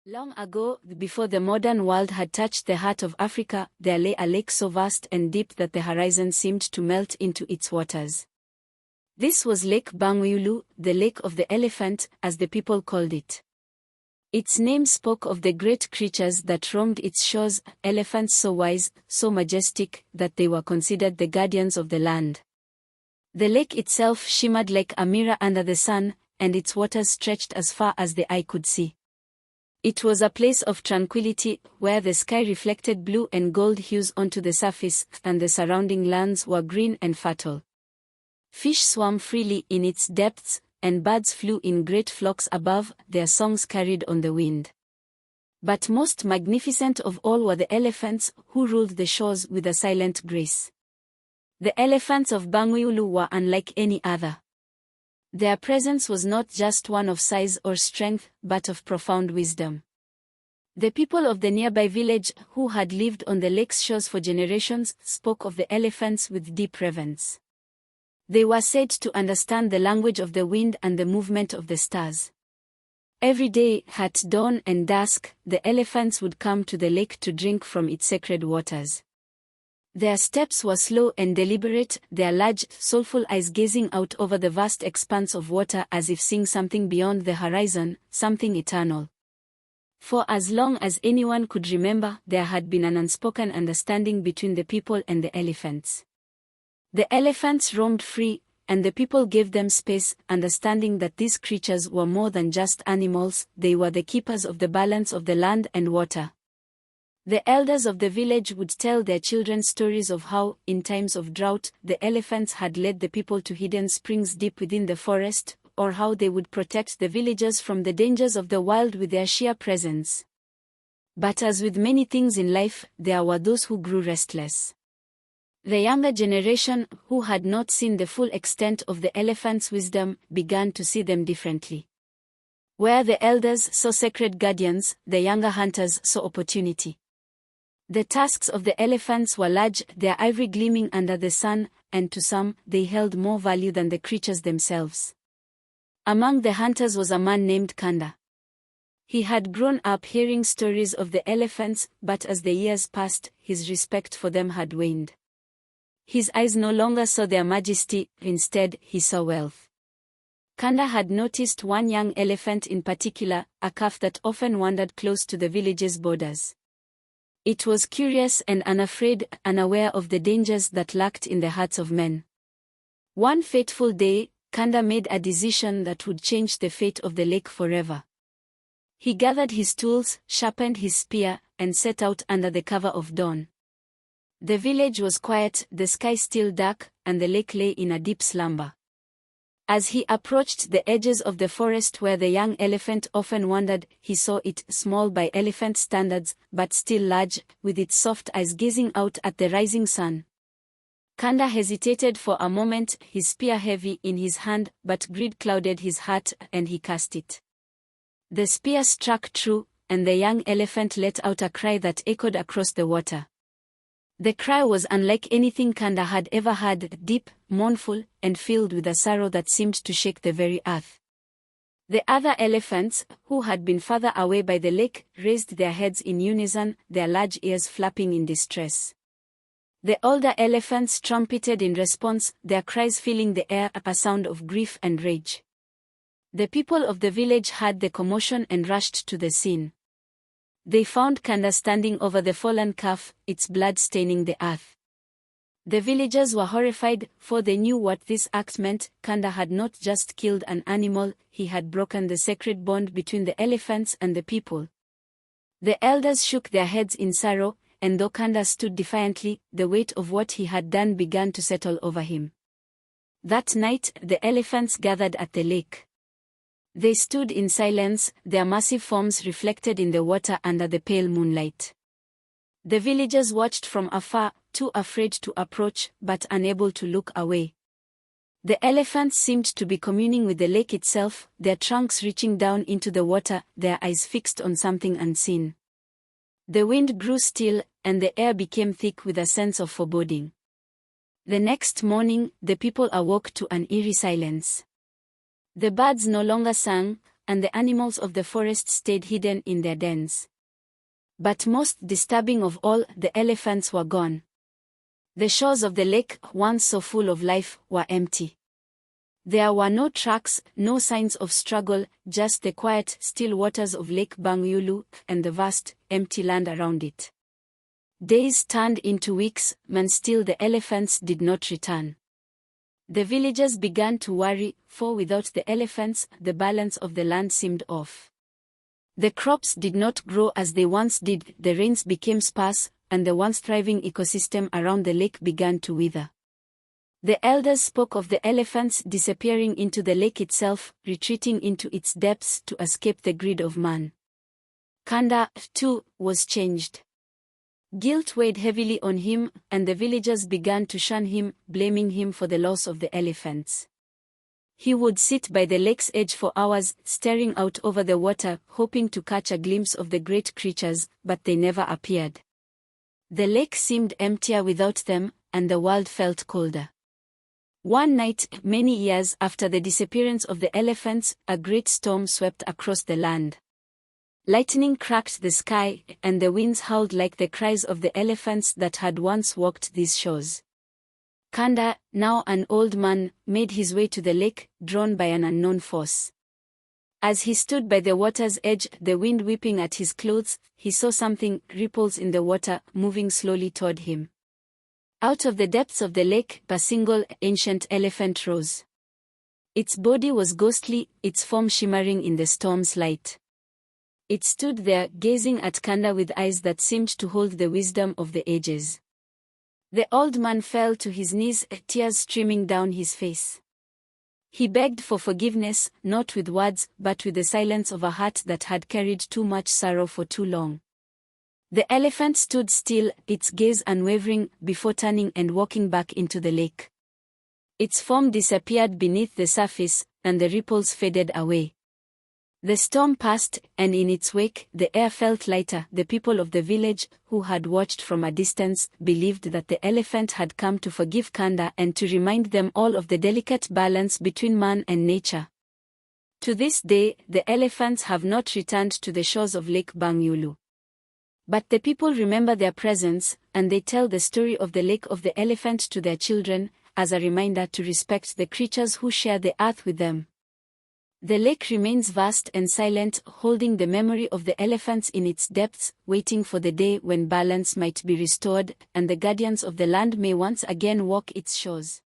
Long ago, before the modern world had touched the heart of Africa, there lay a lake so vast and deep that the horizon seemed to melt into its waters. This was Lake Bangweulu, the Lake of the Elephant, as the people called it. Its name spoke of the great creatures that roamed its shores, elephants so wise, so majestic, that they were considered the guardians of the land. The lake itself shimmered like a mirror under the sun, and its waters stretched as far as the eye could see. It was a place of tranquility, where the sky reflected blue and gold hues onto the surface, and the surrounding lands were green and fertile. Fish swam freely in its depths, and birds flew in great flocks above, their songs carried on the wind. But most magnificent of all were the elephants, who ruled the shores with a silent grace. The elephants of Bangweulu were unlike any other. Their presence was not just one of size or strength, but of profound wisdom. The people of the nearby village, who had lived on the lake's shores for generations, spoke of the elephants with deep reverence. They were said to understand the language of the wind and the movement of the stars. Every day, at dawn and dusk, the elephants would come to the lake to drink from its sacred waters. Their steps were slow and deliberate, their large, soulful eyes gazing out over the vast expanse of water as if seeing something beyond the horizon, something eternal. For as long as anyone could remember, there had been an unspoken understanding between the people and the elephants. The elephants roamed free, and the people gave them space, understanding that these creatures were more than just animals, they were the keepers of the balance of the land and water. The elders of the village would tell their children stories of how, in times of drought, the elephants had led the people to hidden springs deep within the forest, or how they would protect the villagers from the dangers of the wild with their sheer presence. But as with many things in life, there were those who grew restless. The younger generation, who had not seen the full extent of the elephants' wisdom, began to see them differently. Where the elders saw sacred guardians, the younger hunters saw opportunity. The tusks of the elephants were large, their ivory gleaming under the sun, and to some, they held more value than the creatures themselves. Among the hunters was a man named Kanda. He had grown up hearing stories of the elephants, but as the years passed, his respect for them had waned. His eyes no longer saw their majesty, instead, he saw wealth. Kanda had noticed one young elephant in particular, a calf that often wandered close to the village's borders. It was curious and unafraid, unaware of the dangers that lurked in the hearts of men. One fateful day, Kanda made a decision that would change the fate of the lake forever. He gathered his tools, sharpened his spear, and set out under the cover of dawn. The village was quiet, the sky still dark, and the lake lay in a deep slumber. As he approached the edges of the forest where the young elephant often wandered, he saw it, small by elephant standards, but still large, with its soft eyes gazing out at the rising sun. Kanda hesitated for a moment, his spear heavy in his hand, but greed clouded his heart, and he cast it. The spear struck true, and the young elephant let out a cry that echoed across the water. The cry was unlike anything Kanda had ever heard, deep, mournful, and filled with a sorrow that seemed to shake the very earth. The other elephants, who had been farther away by the lake, raised their heads in unison, their large ears flapping in distress. The older elephants trumpeted in response, their cries filling the air, a sound of grief and rage. The people of the village heard the commotion and rushed to the scene. They found Kanda standing over the fallen calf, its blood staining the earth. The villagers were horrified, for they knew what this act meant. Kanda had not just killed an animal, he had broken the sacred bond between the elephants and the people. The elders shook their heads in sorrow, and though Kanda stood defiantly, the weight of what he had done began to settle over him. That night, the elephants gathered at the lake. They stood in silence, their massive forms reflected in the water under the pale moonlight. The villagers watched from afar, too afraid to approach, but unable to look away. The elephants seemed to be communing with the lake itself, their trunks reaching down into the water, their eyes fixed on something unseen. The wind grew still, and the air became thick with a sense of foreboding. The next morning, the people awoke to an eerie silence. The birds no longer sang, and the animals of the forest stayed hidden in their dens. But most disturbing of all, the elephants were gone. The shores of the lake, once so full of life, were empty. There were no tracks, no signs of struggle, just the quiet, still waters of Lake Bangweulu and the vast, empty land around it. Days turned into weeks, and still the elephants did not return. The villagers began to worry, for without the elephants, the balance of the land seemed off. The crops did not grow as they once did, the rains became sparse, and the once thriving ecosystem around the lake began to wither. The elders spoke of the elephants disappearing into the lake itself, retreating into its depths to escape the greed of man. Kanda, too, was changed. Guilt weighed heavily on him, and the villagers began to shun him, blaming him for the loss of the elephants. He would sit by the lake's edge for hours, staring out over the water, hoping to catch a glimpse of the great creatures, but they never appeared. The lake seemed emptier without them, and the world felt colder. One night, many years after the disappearance of the elephants, a great storm swept across the land. Lightning cracked the sky, and the winds howled like the cries of the elephants that had once walked these shores. Kanda, now an old man, made his way to the lake, drawn by an unknown force. As he stood by the water's edge, the wind whipping at his clothes, he saw something, ripples in the water, moving slowly toward him. Out of the depths of the lake, a single, ancient elephant rose. Its body was ghostly, its form shimmering in the storm's light. It stood there, gazing at Kanda with eyes that seemed to hold the wisdom of the ages. The old man fell to his knees, tears streaming down his face. He begged for forgiveness, not with words, but with the silence of a heart that had carried too much sorrow for too long. The elephant stood still, its gaze unwavering, before turning and walking back into the lake. Its form disappeared beneath the surface, and the ripples faded away. The storm passed, and in its wake, the air felt lighter. The people of the village, who had watched from a distance, believed that the elephant had come to forgive Kanda and to remind them all of the delicate balance between man and nature. To this day, the elephants have not returned to the shores of Lake Bangweulu. But the people remember their presence, and they tell the story of the Lake of the Elephant to their children, as a reminder to respect the creatures who share the earth with them. The lake remains vast and silent, holding the memory of the elephants in its depths, waiting for the day when balance might be restored, and the guardians of the land may once again walk its shores.